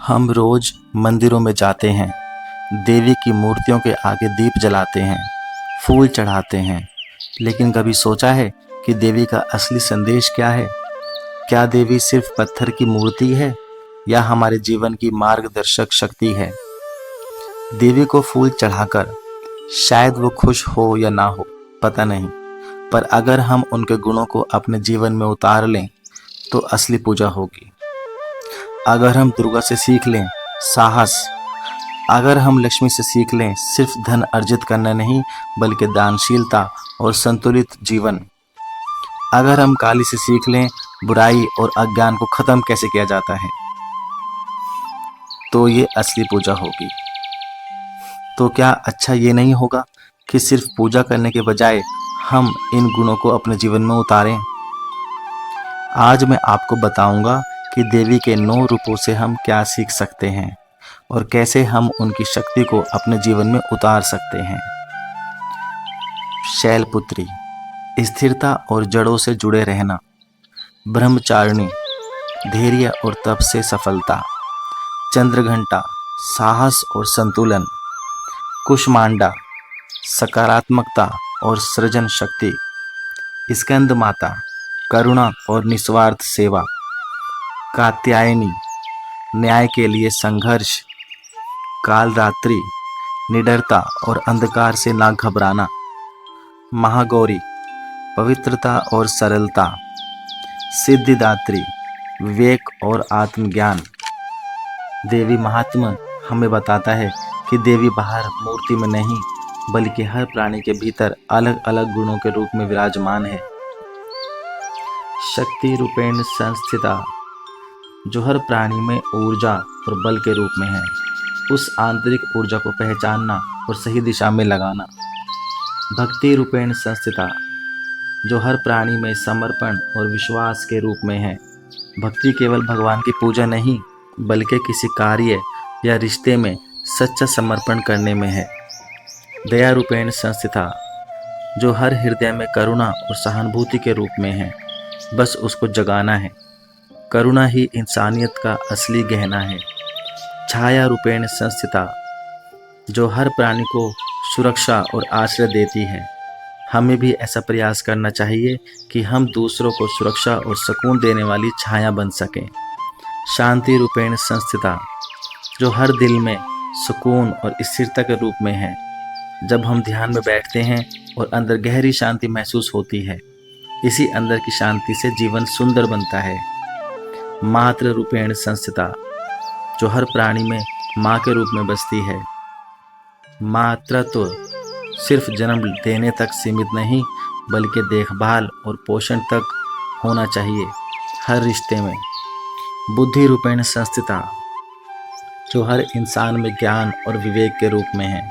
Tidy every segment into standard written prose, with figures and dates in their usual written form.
हम रोज मंदिरों में जाते हैं, देवी की मूर्तियों के आगे दीप जलाते हैं, फूल चढ़ाते हैं, लेकिन कभी सोचा है कि देवी का असली संदेश क्या है? क्या देवी सिर्फ पत्थर की मूर्ति है या हमारे जीवन की मार्गदर्शक शक्ति है? देवी को फूल चढ़ाकर शायद वो खुश हो या ना हो, पता नहीं, पर अगर हम उनके गुणों को अपने जीवन में उतार लें तो असली पूजा होगी। अगर हम दुर्गा से सीख लें साहस, अगर हम लक्ष्मी से सीख लें सिर्फ धन अर्जित करना नहीं बल्कि दानशीलता और संतुलित जीवन, अगर हम काली से सीख लें बुराई और अज्ञान को खत्म कैसे किया जाता है, तो ये असली पूजा होगी। तो क्या अच्छा ये नहीं होगा कि सिर्फ पूजा करने के बजाय हम इन गुणों को अपने जीवन में उतारें? आज मैं आपको बताऊंगा कि देवी के 9 रूपों से हम क्या सीख सकते हैं और कैसे हम उनकी शक्ति को अपने जीवन में उतार सकते हैं। शैलपुत्री, स्थिरता और जड़ों से जुड़े रहना। ब्रह्मचारिणी, धैर्य और तप से सफलता। चंद्रघंटा, साहस और संतुलन। कुष्मांडा, सकारात्मकता और सृजन शक्ति। स्कंद माता, करुणा और निस्वार्थ सेवा। कात्यायनी, न्याय के लिए संघर्ष। कालरात्रि, निडरता और अंधकार से ना घबराना। महागौरी, पवित्रता और सरलता। सिद्धिदात्री, विवेक और आत्मज्ञान। देवी महात्मा हमें बताता है कि देवी बाहर मूर्ति में नहीं बल्कि हर प्राणी के भीतर अलग अलग गुणों के रूप में विराजमान है। शक्ति रूपेण संस्थिता, जो हर प्राणी में ऊर्जा और बल के रूप में है, उस आंतरिक ऊर्जा को पहचानना और सही दिशा में लगाना। भक्ति रूपेण संस्थिता, जो हर प्राणी में समर्पण और विश्वास के रूप में है। भक्ति केवल भगवान की पूजा नहीं बल्कि किसी कार्य या रिश्ते में सच्चा समर्पण करने में है। दया रूपेण संस्थिता, जो हर हृदय में करुणा और सहानुभूति के रूप में है, बस उसको जगाना है। करुणा ही इंसानियत का असली गहना है। छाया रूपेण संस्थिता, जो हर प्राणी को सुरक्षा और आश्रय देती है। हमें भी ऐसा प्रयास करना चाहिए कि हम दूसरों को सुरक्षा और सुकून देने वाली छाया बन सकें। शांति रूपेण संस्थिता, जो हर दिल में सुकून और स्थिरता के रूप में है। जब हम ध्यान में बैठते हैं और अंदर गहरी शांति महसूस होती है, इसी अंदर की शांति से जीवन सुंदर बनता है। मातृ रूपेण संस्थिता, जो हर प्राणी में माँ के रूप में बसती है। मातृत्व सिर्फ जन्म देने तक सीमित नहीं बल्कि देखभाल और पोषण तक होना चाहिए हर रिश्ते में। बुद्धि रूपेण संस्थिता, जो हर इंसान में ज्ञान और विवेक के रूप में है।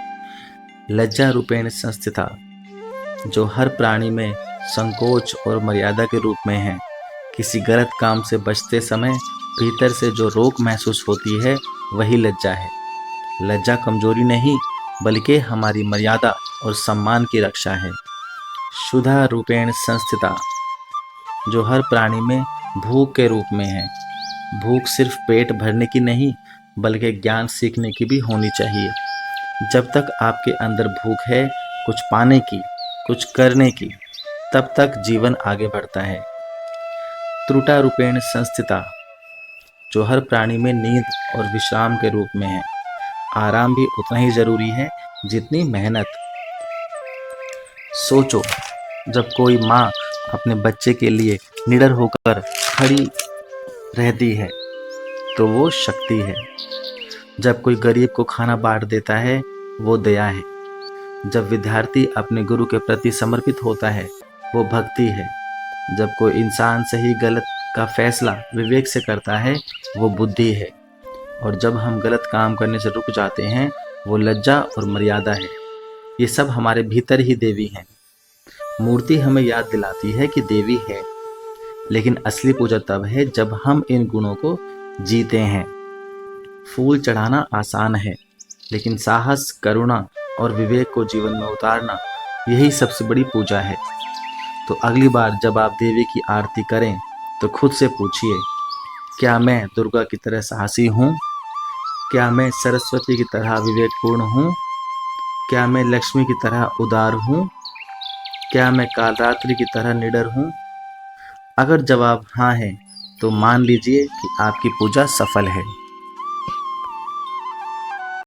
लज्जा रूपेण संस्थिता, जो हर प्राणी में संकोच और मर्यादा के रूप में है। किसी गलत काम से बचते समय भीतर से जो रोक महसूस होती है वही लज्जा है। लज्जा कमजोरी नहीं बल्कि हमारी मर्यादा और सम्मान की रक्षा है। क्षुधा रूपेण संस्थिता, जो हर प्राणी में भूख के रूप में है। भूख सिर्फ पेट भरने की नहीं बल्कि ज्ञान सीखने की भी होनी चाहिए। जब तक आपके अंदर भूख है कुछ पाने की, कुछ करने की, तब तक जीवन आगे बढ़ता है। त्रुटा रूपेण संस्थिता, जो हर प्राणी में नींद और विश्राम के रूप में है। आराम भी उतना ही जरूरी है जितनी मेहनत। सोचो, जब कोई माँ अपने बच्चे के लिए निडर होकर खड़ी रहती है तो वो शक्ति है। जब कोई गरीब को खाना बांट देता है वो दया है। जब विद्यार्थी अपने गुरु के प्रति समर्पित होता है वो भक्ति है। जब कोई इंसान सही गलत का फैसला विवेक से करता है वो बुद्धि है। और जब हम गलत काम करने से रुक जाते हैं वो लज्जा और मर्यादा है। ये सब हमारे भीतर ही देवी हैं। मूर्ति हमें याद दिलाती है कि देवी है, लेकिन असली पूजा तब है जब हम इन गुणों को जीते हैं। फूल चढ़ाना आसान है, लेकिन साहस, करुणा और विवेक को जीवन में उतारना यही सबसे बड़ी पूजा है। तो अगली बार जब आप देवी की आरती करें तो खुद से पूछिए, क्या मैं दुर्गा की तरह साहसी हूँ? क्या मैं सरस्वती की तरह विवेकपूर्ण हूँ? क्या मैं लक्ष्मी की तरह उदार हूँ? क्या मैं कालरात्रि की तरह निडर हूँ? अगर जवाब हाँ है तो मान लीजिए कि आपकी पूजा सफल है।